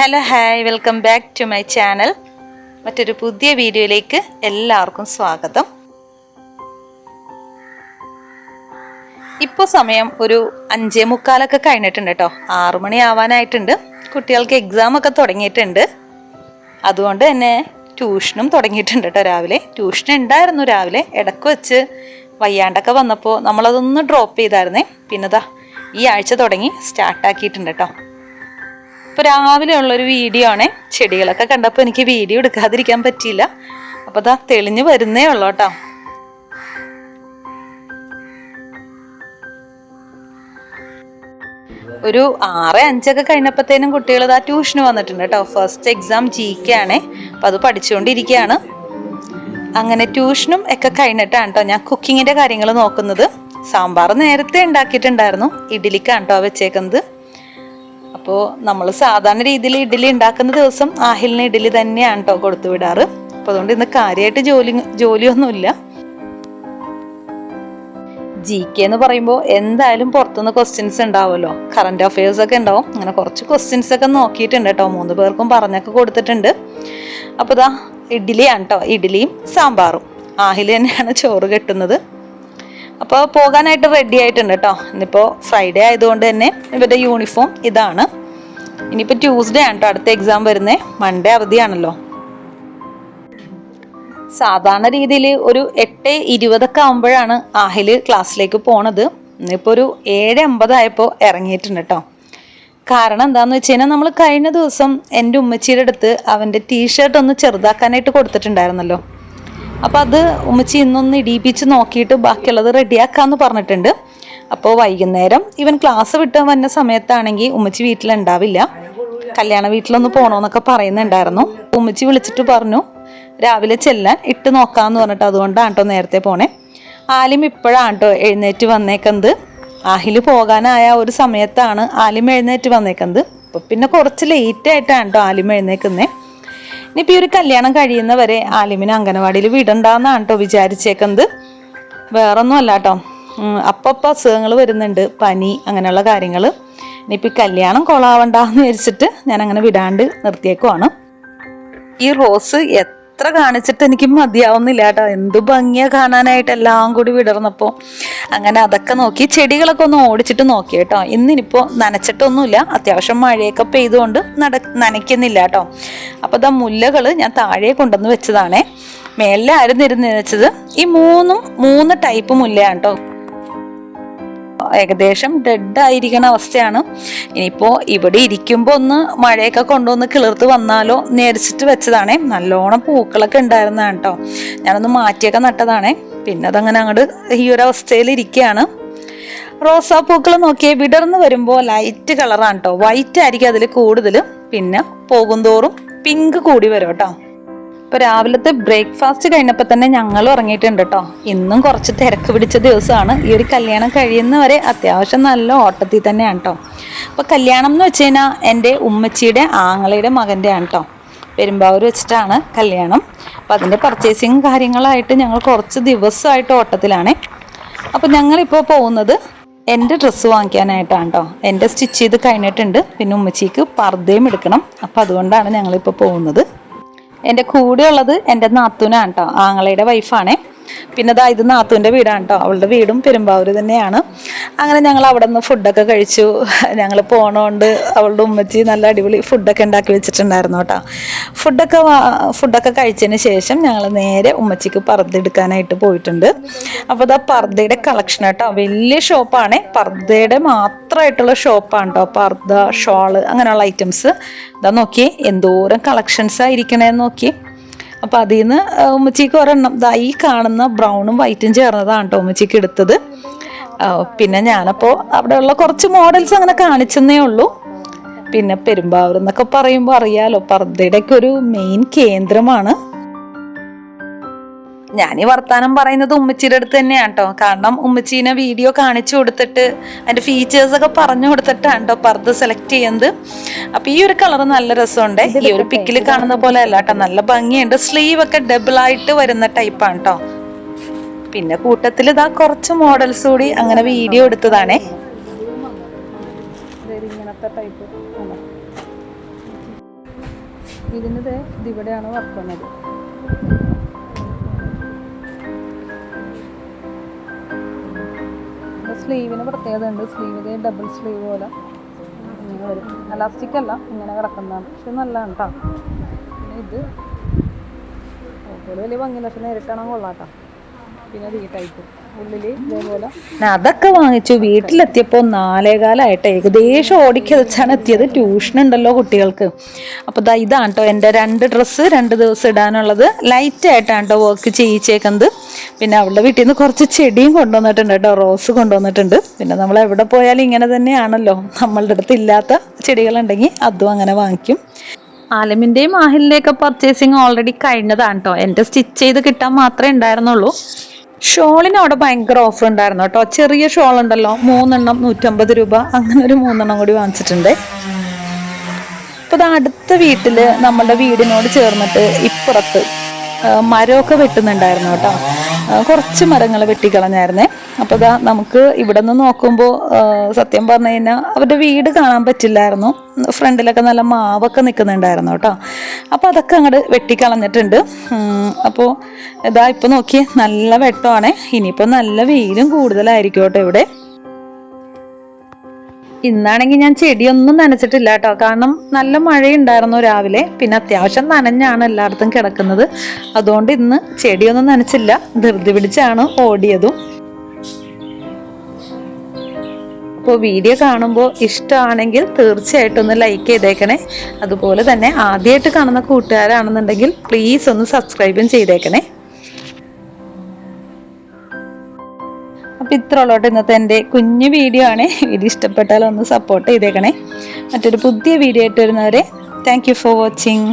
Hello hi, welcome back to my channel. മറ്റൊരു പുതിയ വീഡിയോയിലേക്ക് എല്ലാവർക്കും സ്വാഗതം. ഇപ്പോൾ സമയം ഒരു 5:45 കഴിഞ്ഞിട്ടുണ്ട് കേട്ടോ. 6 മണി ആവാനായിട്ടുണ്ട്. കുട്ടികൾക്ക് എക്സാം ഒക്കെ തുടങ്ങിയിട്ടുണ്ട്. അതുകൊണ്ട് തന്നെ ട്യൂഷനും തുടങ്ങിയിട്ടുണ്ട് കേട്ടോ. രാവിലെ ട്യൂഷൻ ഉണ്ടായിരുന്നു. രാവിലെ ഇടയ്ക്ക് വെച്ച് വയ്യാണ്ടൊക്കെ വന്നപ്പോൾ നമ്മളതൊന്ന് ഡ്രോപ്പ് ചെയ്തായിരുന്നേ. പിന്നെ ഈ ആഴ്ച തുടങ്ങി സ്റ്റാർട്ടാക്കിയിട്ടുണ്ട് കേട്ടോ. ഇപ്പോൾ രാവിലെ ഉള്ളൊരു വീഡിയോ ആണ്. ചെടികളൊക്കെ കണ്ടപ്പോൾ എനിക്ക് വീഡിയോ എടുക്കാതിരിക്കാൻ പറ്റിയില്ല. അപ്പോൾ തെളിഞ്ഞ് വരുന്നേ ഉള്ളൂ കേട്ടോ. ഒരു 6:05 കഴിഞ്ഞപ്പോഴത്തേനും കുട്ടികൾ ട്യൂഷന് വന്നിട്ടുണ്ട് കേട്ടോ. ഫസ്റ്റ് എക്സാം GK ആണ്. അപ്പോൾ അത് പഠിച്ചുകൊണ്ടിരിക്കുകയാണ്. അങ്ങനെ ട്യൂഷനും ഒക്കെ കഴിഞ്ഞിട്ടാണ് കേട്ടോ ഞാൻ കുക്കിങ്ങിൻ്റെ കാര്യങ്ങൾ നോക്കുന്നത്. സാമ്പാർ നേരത്തെ ഉണ്ടാക്കിയിട്ടുണ്ടായിരുന്നു. ഇഡ്ഡലിക്കാണ് കേട്ടോ വെച്ചേക്കുന്നത്. അപ്പോൾ നമ്മൾ സാധാരണ രീതിയിൽ ഇഡ്ഡലി ഉണ്ടാക്കുന്ന ദിവസം ആഹിലിന് ഇഡ്ഡലി തന്നെയാണ് കേട്ടോ കൊടുത്തു വിടാറ്. അപ്പോൾ അതുകൊണ്ട് ഇന്ന് കാര്യമായിട്ട് ജോലിയൊന്നുമില്ല. GK എന്ന് പറയുമ്പോൾ എന്തായാലും പുറത്തുനിന്ന് ക്വസ്റ്റ്യൻസ് ഉണ്ടാവുമല്ലോ. കറണ്ട് അഫയേഴ്സ് ഒക്കെ ഉണ്ടാവും. അങ്ങനെ കുറച്ച് ക്വസ്റ്റ്യൻസ് ഒക്കെ നോക്കിയിട്ടുണ്ട് കേട്ടോ. 3 പേർക്കും പറഞ്ഞൊക്കെ കൊടുത്തിട്ടുണ്ട്. അപ്പോൾ ഇഡ്ഡലിയാണ് കേട്ടോ. ഇഡ്ഡലിയും സാമ്പാറും. ആഹിൽ തന്നെയാണ് ചോറ് കെട്ടുന്നത്. അപ്പോൾ പോകാനായിട്ട് റെഡി ആയിട്ടുണ്ട് കേട്ടോ. ഇന്നിപ്പോൾ ഫ്രൈഡേ ആയതുകൊണ്ട് തന്നെ ഇവരുടെ യൂണിഫോം ഇതാണ്. ഇനിയിപ്പോൾ ട്യൂസ്ഡേ ആണ് കേട്ടോ അടുത്ത എക്സാം വരുന്നത്. മൺഡേ അവധിയാണല്ലോ. സാധാരണ രീതിയിൽ ഒരു 8:20 ആകുമ്പോഴാണ് ആഹിൽ ക്ലാസ്സിലേക്ക് പോണത്. ഇന്നിപ്പോൾ ഒരു 7:50 ആയപ്പോൾ ഇറങ്ങിയിട്ടുണ്ട് കേട്ടോ. കാരണം എന്താണെന്ന് വെച്ച് കഴിഞ്ഞാൽ നമ്മൾ കഴിഞ്ഞ ദിവസം എൻ്റെ ഉമ്മച്ചിയുടെ അടുത്ത് അവൻ്റെ ടീഷർട്ട് ഒന്ന് ചെറുതാക്കാനായിട്ട് കൊടുത്തിട്ടുണ്ടായിരുന്നല്ലോ. അപ്പോൾ അത് ഉമ്മച്ചി ഇന്നൊന്ന് ഇടിയിപ്പിച്ച് നോക്കിയിട്ട് ബാക്കിയുള്ളത് റെഡിയാക്കാമെന്ന് പറഞ്ഞിട്ടുണ്ട്. അപ്പോൾ വൈകുന്നേരം ഇവൻ ക്ലാസ് വിട്ട് വന്ന സമയത്താണെങ്കിൽ ഉമ്മച്ചി വീട്ടിലുണ്ടാവില്ല. കല്യാണ വീട്ടിലൊന്ന് പോകണമെന്നൊക്കെ പറയുന്നുണ്ടായിരുന്നു. ഉമ്മച്ചി വിളിച്ചിട്ട് പറഞ്ഞു രാവിലെ ചെല്ലാൻ ഇട്ട് നോക്കാമെന്ന് പറഞ്ഞിട്ട്. അതുകൊണ്ടാണ് കേട്ടോ നേരത്തെ പോണേ. ആലിം ഇപ്പോഴാണ് കേട്ടോ എഴുന്നേറ്റ് വന്നേക്കുന്നത്. ആഹിൽ പോകാനായ ഒരു സമയത്താണ് ആലിം എഴുന്നേറ്റ് വന്നേക്കുന്നത്. അപ്പോൾ പിന്നെ കുറച്ച് ലേറ്റായിട്ടാണ് കേട്ടോ ആലിം എഴുന്നേക്കുന്നത്. ഇനിയിപ്പോൾ ഈ ഒരു കല്യാണം കഴിയുന്നവരെ ആലിമിനെ അംഗനവാടിയിൽ വിടണ്ടെന്നാണ് കേട്ടോ വിചാരിച്ചേക്കുന്നത്. വേറൊന്നും അല്ല കേട്ടോ. അപ്പം അസുഖങ്ങൾ വരുന്നുണ്ട്, പനി അങ്ങനെയുള്ള കാര്യങ്ങൾ. ഇനിയിപ്പോൾ കല്യാണം കൊളാവണ്ടെന്ന് വിചാരിച്ചിട്ട് ഞാൻ അങ്ങനെ വിടാണ്ട് നിർത്തിയേക്കുവാണ്. ഈ റോസ് എത്ര കാണിച്ചിട്ട് എനിക്ക് മതിയാവുന്നില്ല കേട്ടോ. എന്ത് ഭംഗിയാ കാണാനായിട്ട് എല്ലാം കൂടി വിടർന്നപ്പോൾ. അങ്ങനെ അതൊക്കെ നോക്കി ചെടികളൊക്കെ ഒന്ന് ഓടിച്ചിട്ട് നോക്കി കേട്ടോ. ഇന്നിപ്പോൾ നനച്ചിട്ടൊന്നുമില്ല. അത്യാവശ്യം മഴയൊക്കെ പെയ്തുകൊണ്ട് നനയ്ക്കുന്നില്ല കേട്ടോ. അപ്പോൾ മുല്ലകൾ ഞാൻ താഴെ കൊണ്ടുവന്ന് വെച്ചതാണേ. മേലിലായിരുന്നു ഇരുന്ന് വെച്ചത്. ഈ 3 ടൈപ്പ് മുല്ലയാണ് കേട്ടോ. ഏകദേശം ഡെഡ് ആയിരിക്കണ അവസ്ഥയാണ്. ഇനിയിപ്പോൾ ഇവിടെ ഇരിക്കുമ്പോൾ ഒന്ന് മഴയൊക്കെ കൊണ്ടുവന്ന് കിളിർത്ത് വന്നാലോ നേരിച്ചിട്ട് വെച്ചതാണേ. നല്ലോണം പൂക്കളൊക്കെ ഉണ്ടായിരുന്നതാണ് കേട്ടോ. ഞാനൊന്ന് മാറ്റിയൊക്കെ നട്ടതാണേ. പിന്നെ അതങ്ങനെ അങ്ങോട്ട് ഈ ഒരു അവസ്ഥയിൽ ഇരിക്കുകയാണ്. റോസാപ്പൂക്കൾ നോക്കിയാൽ വിടർന്ന് വരുമ്പോൾ ലൈറ്റ് കളറാണ് കേട്ടോ. വൈറ്റ് ആയിരിക്കും അതിൽ കൂടുതൽ. പിന്നെ പോകുന്തോറും പിങ്ക് കൂടി വരും കേട്ടോ. ഇപ്പോൾ രാവിലത്തെ ബ്രേക്ക്ഫാസ്റ്റ് കഴിഞ്ഞപ്പോൾ തന്നെ ഞങ്ങൾ ഇറങ്ങിയിട്ടുണ്ട് കേട്ടോ. ഇന്നും കുറച്ച് തിരക്ക് പിടിച്ച ദിവസമാണ്. ഈ ഒരു കല്യാണം കഴിയുന്നവരെ അത്യാവശ്യം നല്ല ഓട്ടത്തിൽ തന്നെയാണ് കേട്ടോ. അപ്പോൾ കല്യാണം എന്ന് വെച്ച് കഴിഞ്ഞാൽ എൻ്റെ ഉമ്മച്ചിയുടെ ആങ്ങളയുടെ മകൻ്റെയാണ് കേട്ടോ. പെരുമ്പാവൂർ വെച്ചിട്ടാണ് കല്യാണം. അപ്പോൾ അതിൻ്റെ പർച്ചേസിങ് കാര്യങ്ങളായിട്ട് ഞങ്ങൾ കുറച്ച് ദിവസമായിട്ട് ഓട്ടത്തിലാണ്. അപ്പോൾ ഞങ്ങളിപ്പോൾ പോകുന്നത് എൻ്റെ ഡ്രസ്സ് വാങ്ങിക്കാനായിട്ടാണ് കേട്ടോ. എൻ്റെ സ്റ്റിച്ച് ചെയ്ത് കഴിഞ്ഞിട്ടുണ്ട്. പിന്നെ ഉമ്മച്ചിക്ക് പർദ്ദയും എടുക്കണം. അപ്പോൾ അതുകൊണ്ടാണ് ഞങ്ങളിപ്പോൾ പോകുന്നത്. എൻ്റെ കൂടെ ഉള്ളത് എൻ്റെ നാത്തൂനാണ് കേട്ടോ. ആങ്ങളയുടെ വൈഫാണേ. പിന്നെ ഇത് നാത്തൂൻ്റെ വീടാണ് കേട്ടോ. അവളുടെ വീടും പെരുമ്പാവൂർ തന്നെയാണ്. അങ്ങനെ ഞങ്ങൾ അവിടെ നിന്ന് ഫുഡൊക്കെ കഴിച്ചു. ഞങ്ങൾ പോണോണ്ട് അവളുടെ ഉമ്മച്ചി നല്ല അടിപൊളി ഫുഡൊക്കെ ഉണ്ടാക്കി വെച്ചിട്ടുണ്ടായിരുന്നു കേട്ടോ. ഫുഡൊക്കെ കഴിച്ചതിന് ശേഷം ഞങ്ങൾ നേരെ ഉമ്മച്ചിക്ക് പർദ്ദ എടുക്കാനായിട്ട് പോയിട്ടുണ്ട്. അപ്പോൾ പർദ്ദയുടെ കളക്ഷൻ കേട്ടോ. വലിയ ഷോപ്പാണ്. പർദ്ദയുടെ മാത്രമായിട്ടുള്ള ഷോപ്പാണ് കേട്ടോ. പർദ്ദ, ഷോള് അങ്ങനെയുള്ള ഐറ്റംസ്. നോക്കി എന്തോരം കളക്ഷൻസ് ആയിരിക്കണേന്ന് നോക്കി. അപ്പോൾ അതിൽ നിന്ന് ഉമ്മച്ചിക്ക് ഒരെണ്ണം ഈ കാണുന്ന ബ്രൗണും വൈറ്റും ചേർന്നതാണ് കേട്ടോ ഉമ്മച്ചിക്ക് എടുത്തത്. പിന്നെ ഞാനപ്പോൾ അവിടെയുള്ള കുറച്ച് മോഡൽസ് അങ്ങനെ കാണിച്ചെന്നേ ഉള്ളൂ. പിന്നെ പെരുമ്പാവൂർ എന്നൊക്കെ പറയുമ്പോൾ അറിയാലോ, പർദ്ദയുടെയൊക്കെ ഒരു മെയിൻ കേന്ദ്രമാണ്. ഞാൻ ഈ വർത്താനം പറയുന്നത് ഉമ്മച്ചിയുടെ അടുത്ത് തന്നെയാണ് കേട്ടോ. കാരണം ഉമ്മച്ചീനെ വീഡിയോ കാണിച്ചു കൊടുത്തിട്ട് അതിൻ്റെ ഫീച്ചേഴ്സൊക്കെ പറഞ്ഞു കൊടുത്തിട്ടാണ് കേട്ടോ പർദ്ദ സെലക്ട് ചെയ്യുന്നത്. അപ്പം ഈ ഒരു കളർ നല്ല രസമുണ്ട്. ഈ ഒരു പിക്കിൽ കാണുന്ന പോലെ അല്ല കേട്ടോ. നല്ല ഭംഗിയുണ്ട്. സ്ലീവ് ഒക്കെ ഡബിളായിട്ട് വരുന്ന ടൈപ്പാണ് കേട്ടോ. പിന്നെ കൂട്ടത്തിൽ കുറച്ച് മോഡൽസ് കൂടി അങ്ങനെ വീഡിയോ എടുത്തതാണേ. ഇങ്ങനത്തെ ടൈപ്പ് ഇതിൻ്റെ ഇതിവിടെയാണ് വർക്ക് വന്നത്. സ്ലീവിന് പ്രത്യേകത ഉണ്ട്. സ്ലീവിൽ ഡബിൾ സ്ലീവ് പോലെ ഇങ്ങനെ വരും. എലാസ്റ്റിക് അല്ല, ഇങ്ങനെ കിടക്കുന്നതാണ്. പക്ഷെ നല്ലതാണ് കേട്ടോ. പിന്നെ ഇത് വലിയ ഭംഗിയില്ല, പക്ഷെ നേരിട്ടാണ് കൊള്ളാട്ടോ. പിന്നെ ഈ ടൈപ്പ് ഉള്ളിൽ ഇതേപോലെ അതൊക്കെ വാങ്ങിച്ചു. വീട്ടിലെത്തിയപ്പോൾ 4:15 ഏകദേശം ഓടിക്കതച്ചാണ് എത്തിയത്. ട്യൂഷൻ ഉണ്ടല്ലോ കുട്ടികൾക്ക്. അപ്പോൾ ഇതാണ് കേട്ടോ എൻ്റെ 2 ഡ്രസ്സ് 2 ദിവസം ഇടാനുള്ളത്. ലൈറ്റായിട്ടാണ് കേട്ടോ വർക്ക് ചെയ്യിച്ചേക്കുന്നത്. പിന്നെ അവളുടെ വീട്ടിൽ നിന്ന് കുറച്ച് ചെടിയും കൊണ്ടുവന്നിട്ടുണ്ട് കേട്ടോ, റോസ് കൊണ്ടുവന്നിട്ടുണ്ട്. പിന്നെ നമ്മൾ എവിടെ പോയാലും ഇങ്ങനെ തന്നെയാണല്ലോ, നമ്മളുടെ അടുത്ത് ഇല്ലാത്ത ചെടികളുണ്ടെങ്കിൽ അതും അങ്ങനെ വാങ്ങിക്കും. ആലമിൻ്റെയും ആഹിലിൻ്റെയൊക്കെ പർച്ചേസിങ് ഓൾറെഡി കഴിഞ്ഞതാണ് കേട്ടോ. എൻ്റെ സ്റ്റിച്ച് ചെയ്ത് കിട്ടാൻ മാത്രമേ ഉണ്ടായിരുന്നുള്ളൂ. ഷോളിന് അവിടെ ഭയങ്കര ഓഫർ ഉണ്ടായിരുന്നു കേട്ടോ. ചെറിയ ഷോൾ ഉണ്ടല്ലോ, 3 എണ്ണം 150 രൂപ, അങ്ങനെ ഒരു 3 എണ്ണം കൂടി വാങ്ങിച്ചിട്ടുണ്ട്. അപ്പോൾ അടുത്ത വീട്ടിൽ നമ്മളുടെ വീടിനോട് ചേർന്നിട്ട് ഇപ്പുറത്ത് മരമൊക്കെ വെട്ടുന്നുണ്ടായിരുന്നു കേട്ടോ. കുറച്ച് മരങ്ങൾ വെട്ടിക്കളഞ്ഞായിരുന്നേ. അപ്പോൾ നമുക്ക് ഇവിടെ നിന്ന് നോക്കുമ്പോൾ സത്യം പറഞ്ഞു കഴിഞ്ഞാൽ അവരുടെ വീട് കാണാൻ പറ്റില്ലായിരുന്നു. ഫ്രണ്ടിലൊക്കെ നല്ല മാവൊക്കെ നിൽക്കുന്നുണ്ടായിരുന്നു കേട്ടോ. അപ്പോൾ അതൊക്കെ അങ്ങോട്ട് വെട്ടിക്കളഞ്ഞിട്ടുണ്ട്. അപ്പോൾ ഇപ്പോൾ നോക്കിയേ, നല്ല വെട്ടമാണ്. ഇനിയിപ്പോൾ നല്ല വെയിലും കൂടുതലായിരിക്കും കേട്ടോ ഇവിടെ. ഇന്നാണെങ്കിൽ ഞാൻ ചെടിയൊന്നും നനച്ചിട്ടില്ല കേട്ടോ, കാരണം നല്ല മഴയുണ്ടായിരുന്നു രാവിലെ. പിന്നെ അത്യാവശ്യം നനഞ്ഞാണ് എല്ലായിടത്തും കിടക്കുന്നത്. അതുകൊണ്ട് ഇന്ന് ചെടിയൊന്നും നനച്ചില്ല, ധൃതി പിടിച്ചാണ് ഓടിയതും. അപ്പോൾ വീഡിയോ കാണുമ്പോൾ ഇഷ്ടമാണെങ്കിൽ തീർച്ചയായിട്ടും ഒന്ന് ലൈക്ക് ചെയ്തേക്കണേ. അതുപോലെ തന്നെ ആദ്യമായിട്ട് കാണുന്ന കൂട്ടുകാരാണെന്നുണ്ടെങ്കിൽ പ്ലീസ് ഒന്ന് സബ്സ്ക്രൈബും ചെയ്തേക്കണേ. അപ്പോൾ ഇത്ര ഉള്ളോട്ട് ഇന്നത്തെ എൻ്റെ കുഞ്ഞു വീഡിയോ ആണ്. വീഡിയോ ഇഷ്ടപ്പെട്ടാൽ ഒന്ന് സപ്പോർട്ട് ചെയ്തേക്കണേ. മറ്റൊരു പുതിയ വീഡിയോ ആയിട്ട് വരുന്നവരെ താങ്ക് യു ഫോർ വാച്ചിങ്.